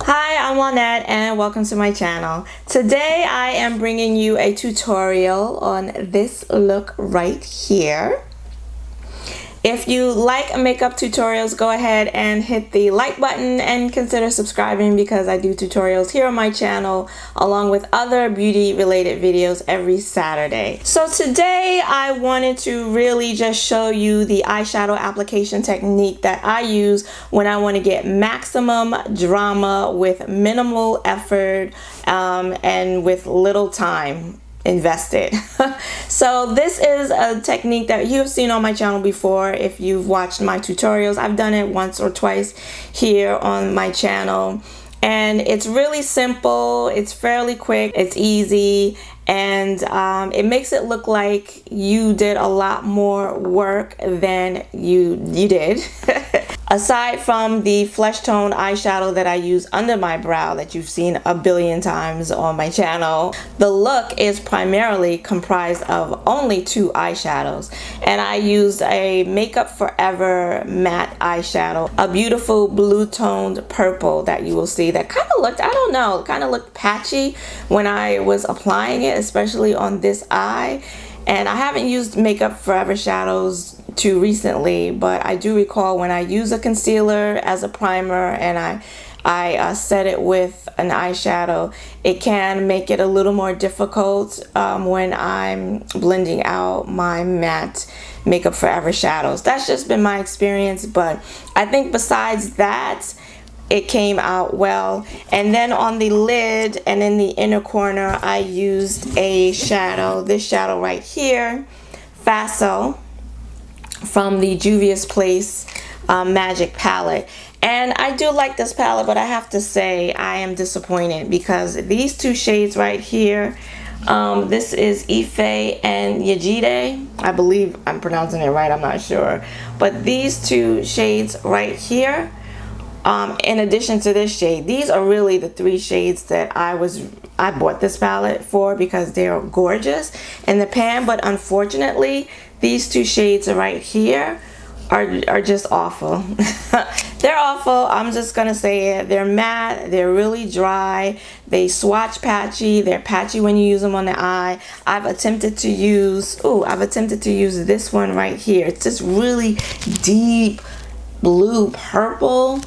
Hi, I'm Lynette and welcome to my channel. Today I am bringing you a tutorial on this look right here. If you like makeup tutorials, go ahead and hit the like button and consider subscribing because I do tutorials here on my channel along with other beauty related videos every Saturday. So today I wanted to really just show you the eyeshadow application technique that I use when I want to get maximum drama with minimal effort and with little time invested. So this is a technique that you've seen on my channel before. If you've watched my tutorials, I've done it once or twice here on my channel, and it's really simple, it's fairly quick, it's easy, and it makes it look like you did a lot more work than you did. Aside from the flesh tone eyeshadow that I use under my brow that you've seen a billion times on my channel, the look is primarily comprised of only two eyeshadows. And I used a Makeup Forever matte eyeshadow, a beautiful blue toned purple that you will see that kind of looked, I don't know, kind of looked patchy when I was applying it, especially on this eye. And I haven't used Makeup Forever shadows too recently, but I do recall when I use a concealer as a primer and I set it with an eyeshadow, it can make it a little more difficult when I'm blending out my matte Makeup Forever shadows. That's just been my experience, but I think besides that, it came out well. And then on the lid and in the inner corner, I used a shadow, this shadow right here, Faso, from the Juvia's Place Magic palette. And I do like this palette, but I have to say I am disappointed because these two shades right here, this is Ife and Yajide. I believe I'm pronouncing it right, I'm not sure. But these two shades right here, in addition to this shade, these are really the three shades that I bought this palette for because they're gorgeous in the pan. But unfortunately, these two shades right here are just awful. They're awful. I'm just gonna say it. They're matte, they're really dry, they swatch patchy, they're patchy when you use them on the eye. I've attempted to use this one right here. It's just really deep blue purple.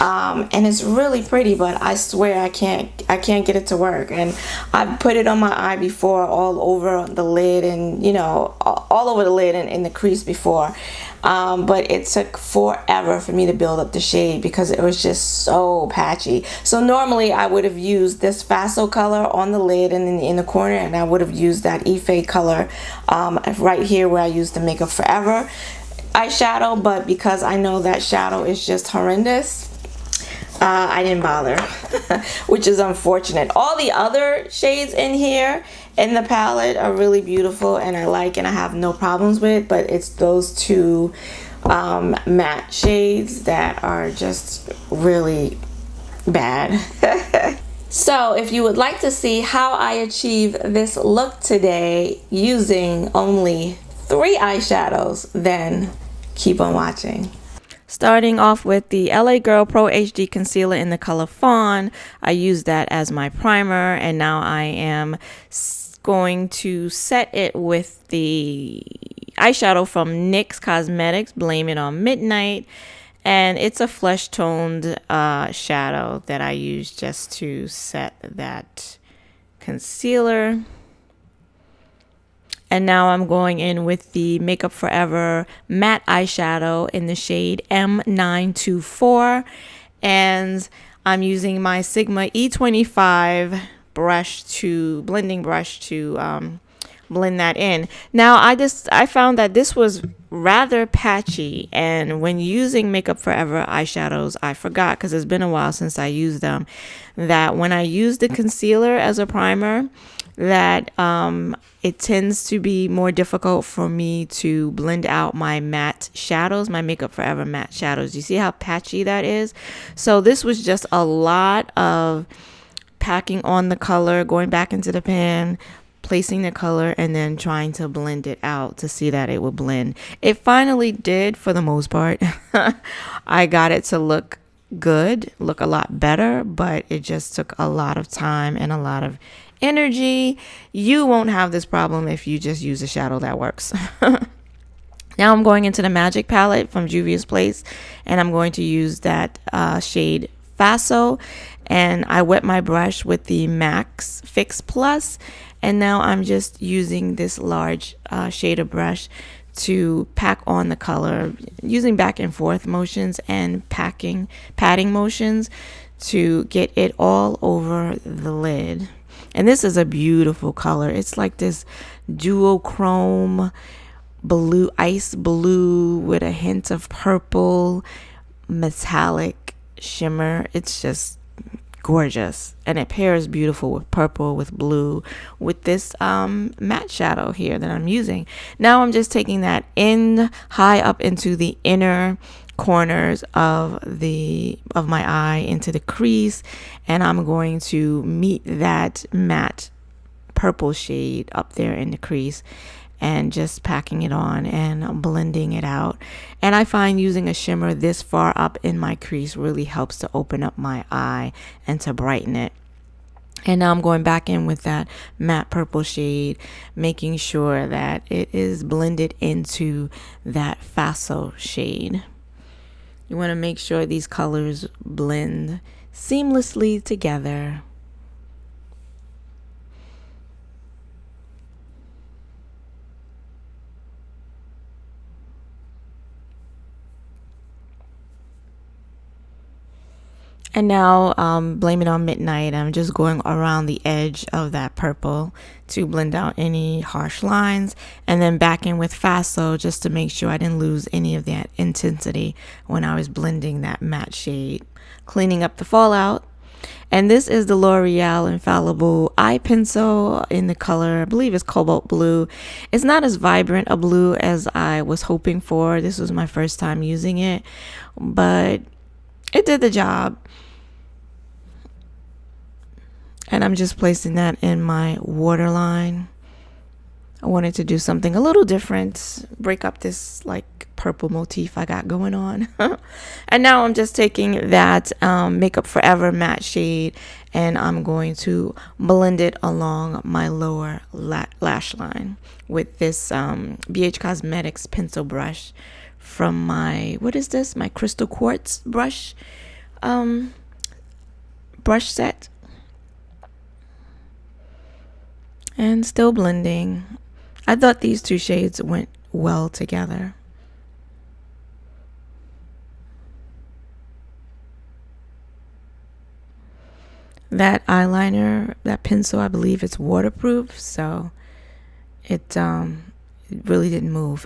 And it's really pretty, but I swear I can't get it to work. And I've put it on my eye before, all over the lid, and you know, all over the lid and in the crease before, but it took forever for me to build up the shade because it was just so patchy. So normally I would have used this Faso color on the lid and in the corner, and I would have used that Ife color right here where I used the Makeup Forever eyeshadow, but because I know that shadow is just horrendous, I didn't bother, which is unfortunate. All the other shades in here in the palette are really beautiful and I like and I have no problems with, but it's those two matte shades that are just really bad. So if you would like to see how I achieve this look today using only 3 eyeshadows, then keep on watching. Starting off with the LA Girl Pro HD Concealer in the color Fawn. I used that as my primer, and now I am going to set it with the eyeshadow from NYX Cosmetics, Blame It on Midnight. And it's a flesh toned shadow that I use just to set that concealer. And now I'm going in with the Makeup Forever matte eyeshadow in the shade M924. And I'm using my Sigma E25 blending brush to blend that in. Now I found that this was rather patchy, and when using Makeup Forever eyeshadows, I forgot because it's been a while since I used them, that when I use the concealer as a primer, that it tends to be more difficult for me to blend out my matte shadows, my Makeup Forever matte shadows. You see how patchy that is? So this was just a lot of packing on the color, going back into the pan, placing the color, and then trying to blend it out to see that it would blend. It finally did for the most part. I got it to look good, look a lot better, but it just took a lot of time and a lot of energy. You won't have this problem if you just use a shadow that works. Now I'm going into the Magic palette from Juvia's Place, and I'm going to use that shade Faso, and I wet my brush with the Max Fix Plus, and now I'm just using this large shader brush to pack on the color, using back and forth motions and patting motions to get it all over the lid. And this is a beautiful color. It's like this duochrome blue, ice blue with a hint of purple metallic shimmer. It's just gorgeous, and it pairs beautiful with purple, with blue, with this matte shadow here that I'm using. Now I'm just taking that in high up into the inner corners of my eye, into the crease, and I'm going to meet that matte purple shade up there in the crease and just packing it on and blending it out. And I find using a shimmer this far up in my crease really helps to open up my eye and to brighten it. And now I'm going back in with that matte purple shade, making sure that it is blended into that Faso shade. You want to make sure these colors blend seamlessly together. And now, Blame It on Midnight, I'm just going around the edge of that purple to blend out any harsh lines, and then back in with Faso just to make sure I didn't lose any of that intensity when I was blending that matte shade, cleaning up the fallout. And this is the L'Oreal Infallible eye pencil in the color, I believe it's Cobalt Blue. It's not as vibrant a blue as I was hoping for. This was my first time using it, but it did the job. And I'm just placing that in my waterline. I wanted to do something a little different, break up this like purple motif I got going on. And now I'm just taking that Makeup Forever matte shade, and I'm going to blend it along my lower lash line with this BH Cosmetics pencil brush from my, what is this? My Crystal Quartz brush set. And still blending. I thought these two shades went well together. That eyeliner, that pencil, I believe it's waterproof, so it really didn't move.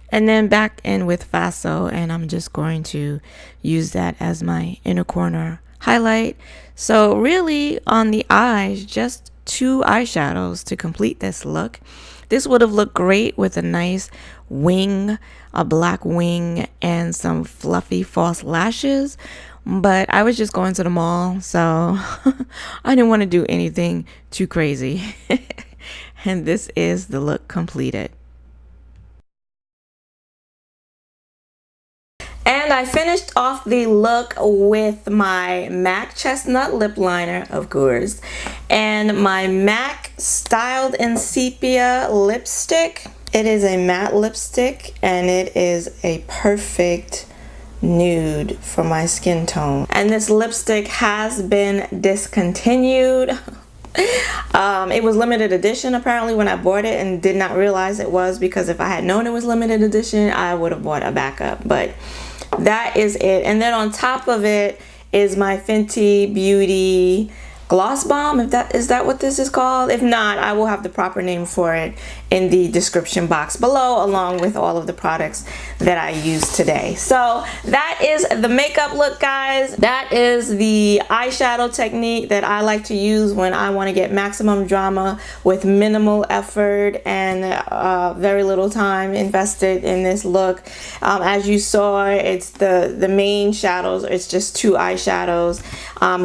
And then back in with Faso, and I'm just going to use that as my inner corner highlight. So really on the eyes, just 2 eyeshadows to complete this look. This would have looked great with a nice wing, a black wing, and some fluffy false lashes, but I was just going to the mall, so I didn't want to do anything too crazy. And this is the look completed. And I finished off the look with my MAC Chestnut lip liner, of course, and my MAC Styled in Sepia lipstick. It is a matte lipstick, and it is a perfect nude for my skin tone. And this lipstick has been discontinued. It was limited edition apparently when I bought it, and did not realize it was, because if I had known it was limited edition, I would have bought a backup. But that is it. And then on top of it is my Fenty Beauty Gloss Bomb, if that is that what this is called. If not, I will have the proper name for it in the description box below, along with all of the products that I used today. So that is the makeup look, guys. That is the eyeshadow technique that I like to use when I want to get maximum drama with minimal effort and very little time invested in this look. As you saw, it's the main shadows. It's just 2 eyeshadows.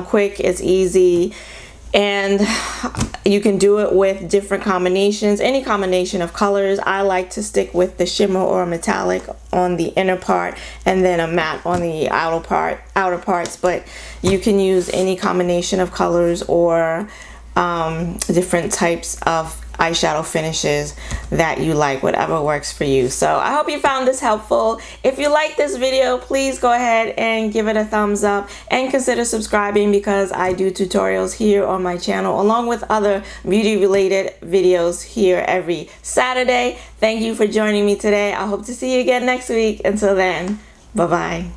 Quick, it's easy. And you can do it with different combinations, any combination of colors. I like to stick with the shimmer or metallic on the inner part and then a matte on the outer parts, but you can use any combination of colors or different types of eyeshadow finishes that you like, whatever works for you. So I hope you found this helpful. If you like this video, please go ahead and give it a thumbs up and consider subscribing, because I do tutorials here on my channel along with other beauty related videos here every Saturday. Thank you for joining me today. I hope to see you again next week. Until then, bye bye.